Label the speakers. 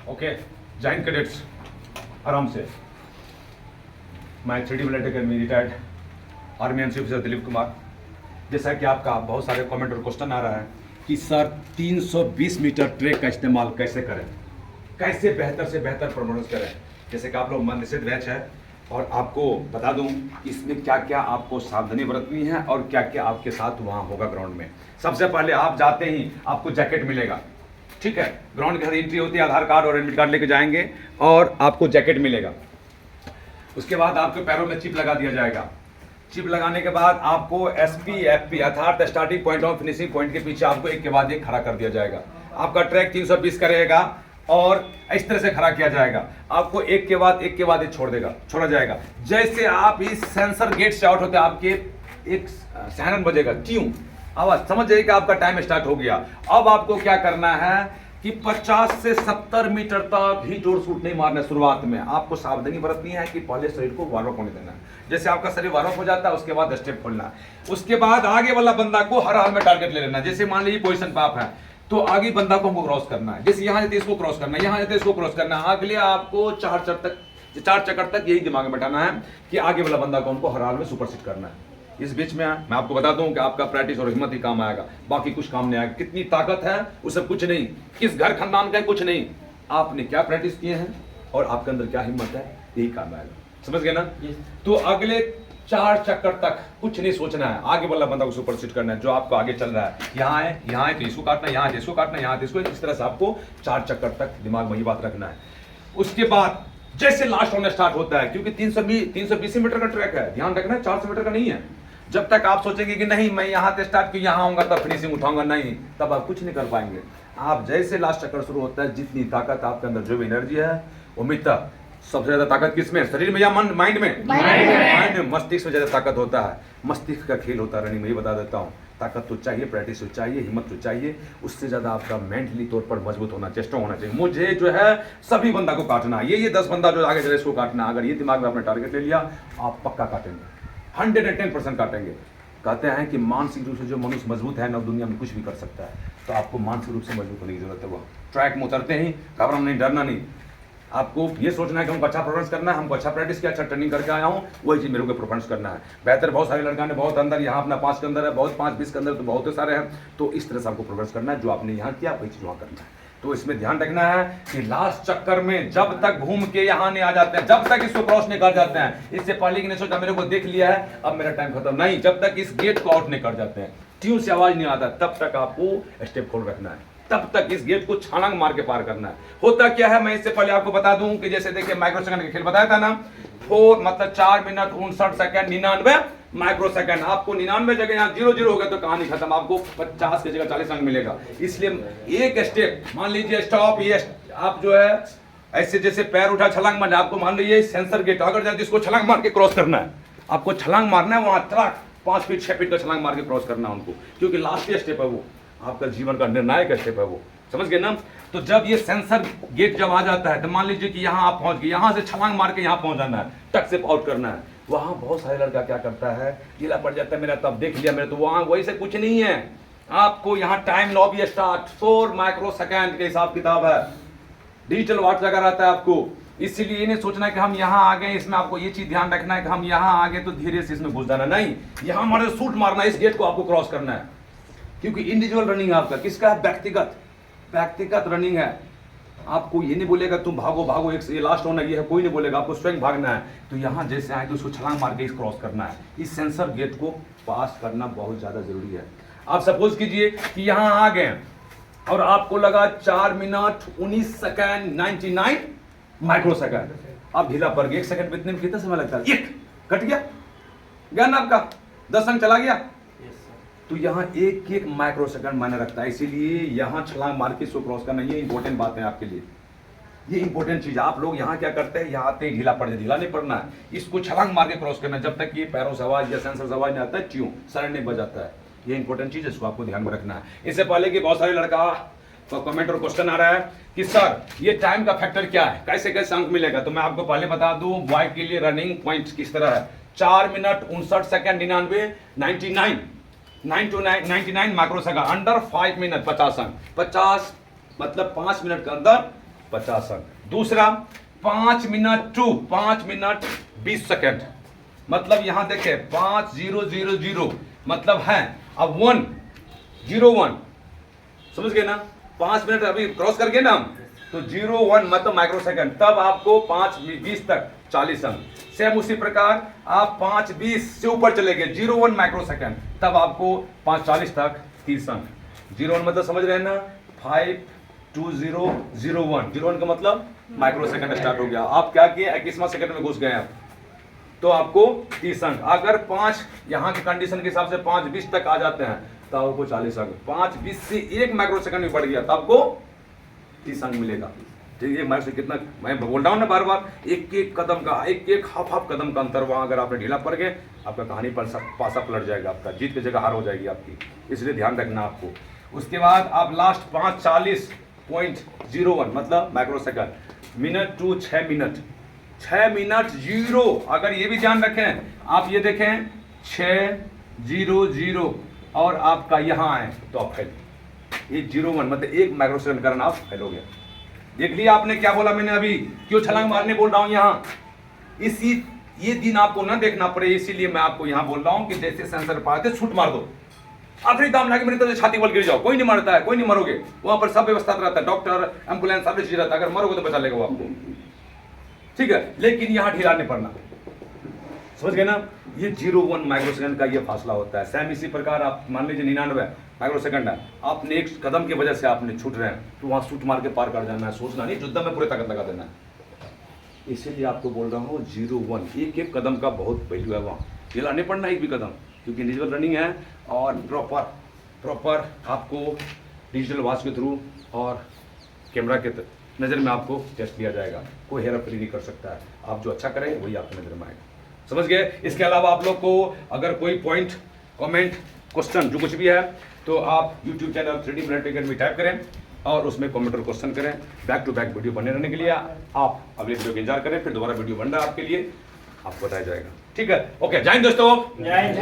Speaker 1: Okay, join cadets, आराम से। मैं 3D military academy retired army NCC officer Dilip Kumar. जैसा कि आपका बहुत सारे कमेंट और क्वेश्चन आ रहा है कि सर 320 मीटर ट्रैक का इस्तेमाल कैसे करें, कैसे बेहतर से बेहतर परफॉर्मेंस करें। जैसे कि आप लोग मन निषेध बैच है और आपको बता दूं इसमें क्या क्या आपको सावधानी बरतनी है और क्या क्या आपके साथ वहाँ होगा ग्राउंड में। सबसे पहले आप जाते ही आपको जैकेट मिलेगा, ठीक है। ग्राउंड के साथ एंट्री होती है, आधार कार्ड और एडमिट कार्ड लेके जाएंगे और आपको जैकेट मिलेगा। उसके बाद आपके पैरों में चिप लगा दिया जाएगा। चिप लगाने के बाद आपको एसपी एफपी अर्थात स्टार्टिंग पॉइंट और फिनिशिंग पॉइंट के पीछे आपको एक के बाद एक खड़ा कर दिया जाएगा। आपका ट्रैक 320 करेगा और इस तरह से खड़ा किया जाएगा। आपको एक के बाद एक छोड़ा जाएगा। जैसे आप इस सेंसर गेट से आउट होते आपके एक सायरन बजेगा, क्यों आवाज समझ जाइए कि आपका टाइम स्टार्ट हो गया। अब आपको क्या करना है कि 50 से 70 मीटर तक हिट और शूट नहीं मारना। शुरुआत में आपको सावधानी बरतनी है कि पहले शरीर को वार्म अप होने देना है। जैसे आपका शरीर वार्म अप हो जाता है उसके बाद स्टेप खोलना है। उसके बाद आगे वाला बंदा को हर हाल में टारगेट ले लेना है। जैसे मान लीजिए पोजीशन पे आप है तो आगे बंदा को हमको क्रॉस करना है। जैसे यहाँ जाते इसको क्रॉस करना है, यहाँ जाते इसको क्रॉस करना है। अगले आपको 4 चक्कर तक यही दिमाग में बैठाना है कि आगे वाला बंदा को हमको हर हाल में सुपरसीड करना है। इस बीच में मैं आपको बताता हूं कि आपका प्रैक्टिस और हिम्मत ही काम आएगा, बाकी कुछ काम नहीं आएगा। कितनी ताकत है उसे कुछ नहीं, किस घर खानदान का है कुछ नहीं, आपने क्या प्रैक्टिस किए हैं और आपके अंदर क्या हिम्मत है यही काम आएगा। समझ गए ना? तो अगले 4 चक्कर तक कुछ नहीं सोचना है, आगे वाला बंदा को सुपरसीड करना है। जो आपको आगे चल रहा है, यहाँ है तो इसको काटना है, यहाँ है इसको काटना है, यहाँ है इसको, इस तरह से आपको 4 चक्कर तक दिमाग में ही बात रखना है। उसके बाद जैसे लास्ट होना स्टार्ट होता है, क्योंकि 320 मीटर का ट्रैक है, ध्यान रखना है 400 मीटर का नहीं है। जब तक आप सोचेंगे कि नहीं मैं यहाँ से स्टार्ट की यहाँ आऊंगा तब फिनिशिंग उठाऊंगा, नहीं, तब आप कुछ नहीं कर पाएंगे। आप जैसे लास्ट चक्कर शुरू होता है, जितनी ताकत आपके अंदर जो भी एनर्जी है, उम्मीद तक सबसे ज्यादा ताकत किसमें, शरीर में या माइंड में? माइंड में। मस्तिष्क में ज्यादा ताकत होता है। मस्तिष्क का खेल होता है रनिंग में, ये बता देता हूँ। ताकत तो चाहिए, प्रैक्टिस तो चाहिए, हिम्मत तो चाहिए, उससे ज्यादा आपका मेंटली तौर पर मजबूत होना, चेष्टा होना चाहिए। मुझे जो है सभी बंदा को काटना है, ये 10 बंदा जो आगे चले इसको काटना। अगर ये दिमाग में आपने टारगेट ले लिया आप पक्का काटेंगे, 110% काटेंगे। कहते हैं कि मानसिक रूप से जो मनुष्य मजबूत है ना दुनिया में कुछ भी कर सकता है। तो आपको मानसिक रूप से मजबूत होने की जरूरत है। वो ट्रैक में उतरते ही घबराना नहीं, डरना नहीं। आपको ये सोचना है कि हमको अच्छा परफॉर्मेंस करना है, हमको अच्छा प्रैक्टिस किया, अच्छा ट्रेनिंग करके आया हूँ, वही चीज मेरे को परफॉर्मेंस करना है। बेहतर बहुत सारे लड़का ने बहुत अंदर, यहाँ अपना 5 के अंदर है, बहुत 5-20 के अंदर तो बहुत सारे हैं। तो इस तरह से आपको परफॉर्मेंस करना है। जो आपने यहाँ किया वही चीज वहाँ करना है। तो इसमें ध्यान रखना है कि लास्ट चक्कर में जब तक घूम के यहाँ नहीं आ जाते हैं, जब तक इसको क्रॉस नहीं कर जाते हैं, इससे पहले कि नहीं सोचा मेरे को देख लिया है अब मेरा टाइम खत्म, नहीं, जब तक इस गेट को आउट नहीं कर जाते हैं, ट्यून से आवाज नहीं आता, तब तक आपको स्टेप खोल रखना है। तब तक इस गेट को छलांग मार के पार करना है। होता क्या है मैं इससे पहले आपको बता दूं कि जैसे देखिए माइक्रो सेकंड का खेल बताया था ना, 4 मिनट 59 सेकंड 99 माइक्रो सेकंड। आपको 99 जगह यहाँ 0-0 हो गया तो कहानी खत्म, आपको 50 की जगह 40 अंक मिलेगा। इसलिए एक स्टेप मान लीजिए स्टॉप, ये आप जो है ऐसे जैसे पैर उठा छलांग मारना, आपको मान लीजिए सेंसर गेट अगर जाए इसको छलांग मार के क्रॉस करना है। आपको छलांग मारना है वहां 5 फीट 6 फीट का छलांग मार के क्रॉस करना है उनको, क्योंकि लास्ट स्टेप है वो, आपका जीवन का निर्णायक स्टेप है वो। समझ गए ना? तो जब ये सेंसर गेट जब आ जाता है तो मान लीजिए कि यहाँ आप पहुंच गए, यहाँ से छलांग मार के यहाँ पहुंच जाना है, टक से आउट करना है। वहां बहुत सारे लड़का क्या करता है, ढीला पड़ जाता है, मेरा तब देख लिया मेरे, तो वहां वही से कुछ नहीं है। आपको यहाँ time lobby start 4 micro second के हिसाब किताब है, डिजिटल वॉच लगा रहता है आपको। इसीलिए ये नहीं सोचना कि हम यहाँ आ गए, इसमें आपको ये चीज ध्यान रखना है कि हम यहाँ आ गए तो धीरे से इसमें घुस जाना, नहीं, यहाँ हमारे शूट मारना है, इस गेट को आपको क्रॉस करना है। क्योंकि इंडिविजुअल रनिंग है आपका, किसका है? व्यक्तिगत रनिंग है। आपको ये नहीं बोलेगा तुम भागो एक ये लास्ट होना ये है, कोई नहीं बोलेगा, आपको स्वयं भागना है। तो यहाँ जैसे आए तो उसको छलांग मार के इस क्रॉस करना है। इस सेंसर गेट को पास करना बहुत ज्यादा जरूरी है। आप सपोज कीजिए कि यहाँ आ गए और आपको लगा 4 मिनट 19 सेकंड 99 माइक्रो सेकंड, आप ढीला पड़ गए। 1 सेकंड में कितना समय लगता है? 1 कट गया ना आपका, 10 अंक चला गया। तो यहाँ 1 माइक्रो सेकंड मायने रखता है। इसीलिए यहाँ छलांग मार के इसको क्रॉस करना, ये इंपॉर्टेंट बात है आपके लिए, ये इंपॉर्टेंट चीज। आप लोग यहाँ क्या करते हैं, यहाँ आते ही ढीला पड़ जाए, ढीला नहीं पड़ना है, इसको छलांग मार के क्रॉस करना है। जब तक ये पैरों से आवाज या सेंसर से आवाज नहीं आता है, ट्यून सर नहीं बजाता है। ये इंपॉर्टेंट चीज है, इसको आपको ध्यान में रखना है। इससे पहले कि बहुत सारे लड़का तो कमेंट और क्वेश्चन आ रहा है कि सर ये टाइम का फैक्टर क्या है, कैसे कैसे अंक मिलेगा। तो मैं आपको पहले बता दूं बॉय के लिए रनिंग पॉइंट किस तरह है। 4 minute 59 second 99 micro second, under 5 minute 50 अंक। 50 मतलब 5 मिनट के अंदर 50 अंक। दूसरा 5 मिनट टू 5 मिनट 20 सेकेंड, मतलब यहां देखें 5000 मतलब है अब 101, समझ गए ना, 5 मिनट अभी क्रॉस करके ना हम, तो 01 मतलब माइक्रो सेकंड, तब आपको 5:20 तक 40 अंक। सेम उसी प्रकार आप 5:20 से ऊपर चले गए 01 माइक्रो सेकंड, तब आपको 5:40 तक 30 अंक। 01 मतलब समझ रहे हैं ना, 5:20:01, 01 का मतलब माइक्रो सेकंड स्टार्ट हो गया। आप क्या किए, 21वां सेकंड में घुस गए आप, तो आपको 30 अंक। अगर 5 यहाँ की कंडीशन के हिसाब से 5:20 तक आ जाते हैं तो आपको 40 अंक। 5:20 से 1 माइक्रो सेकंड भी बढ़ गया तो आपको 30 अंक मिलेगा। ठीक है, मैं से कितना मैं बोल रहा हूँ ना बार बार, एक एक कदम का, एक हाफ कदम का अंतर, वहाँ अगर आपने ढीला पड़ गए आपका कहानी पर पासा पलट जाएगा, आपका जीत की जगह हार हो जाएगी आपकी, इसलिए ध्यान रखना आपको। उसके बाद आप लास्ट 5:40.01 मतलब micro second, minute to 6 minute 0, अगर ये भी ध्यान रखें आप, ये देखें 6:00 और आपका यहाँ आए तो आप फेल, ये 01 मतलब 1 माइक्रो सेकंड कारण आप फेल हो गया। देख लिया आपने क्या बोला मैंने अभी, क्यों छलांग मारने बोल रहा हूं यहाँ, इसी ये दिन आपको ना देखना पड़े, इसीलिए मैं आपको यहाँ बोल रहा हूँ कि जैसे सेंसर पाते छूट मार दो, आखिरी दाम लाके मेरी तरह छाती बल गिर जाओ, कोई नहीं मरता है, कोई नहीं मरोगे, वहां पर सब व्यवस्था रहता है, डॉक्टर एम्बुलेंस सब चीज रहता है, अगर मरोगे तो बचा लेगा वो आपको, ठीक है। लेकिन यहाँ ढीला नहीं पड़ना, समझ गए ना, ये 01 माइक्रो सेकंड का ये फासला होता है। सेम इसी प्रकार आप मान लीजिए 99 माइक्रो सेकंड है, आपने एक कदम की वजह से आपने छूट रहे हैं तो वहां शूट मार के पार कर जाना है, सोचना नहीं, युद्ध में पूरे ताकत लगा देना है। इसीलिए आपको बोल रहा हूँ 01, एक एक कदम का बहुत वैल्यू है, वहाँ ढीला नहीं पड़ना एक भी कदम, क्योंकि डिजिटल रनिंग है और प्रॉपर आपको डिजिटल वॉच के थ्रू और कैमरा के नज़र में आपको टेस्ट लिया जाएगा, कोई हेरा फेरी नहीं कर सकता है, आप जो अच्छा करें वही आपकी नज़र में आएगा, समझ गए। इसके अलावा आप लोग को अगर कोई पॉइंट, कमेंट, क्वेश्चन जो कुछ भी है तो आप YouTube channel 3D military academy type करें और उसमें कमेंट और क्वेश्चन करें। बैक टू बैक वीडियो बने रहने के लिए आप अगले वीडियो का इंतजार करें, फिर दोबारा वीडियो बन रहा है आपके लिए, आपको बताया जाएगा, ठीक है। ओके, जय हिंद दोस्तों,
Speaker 2: जय हिंद।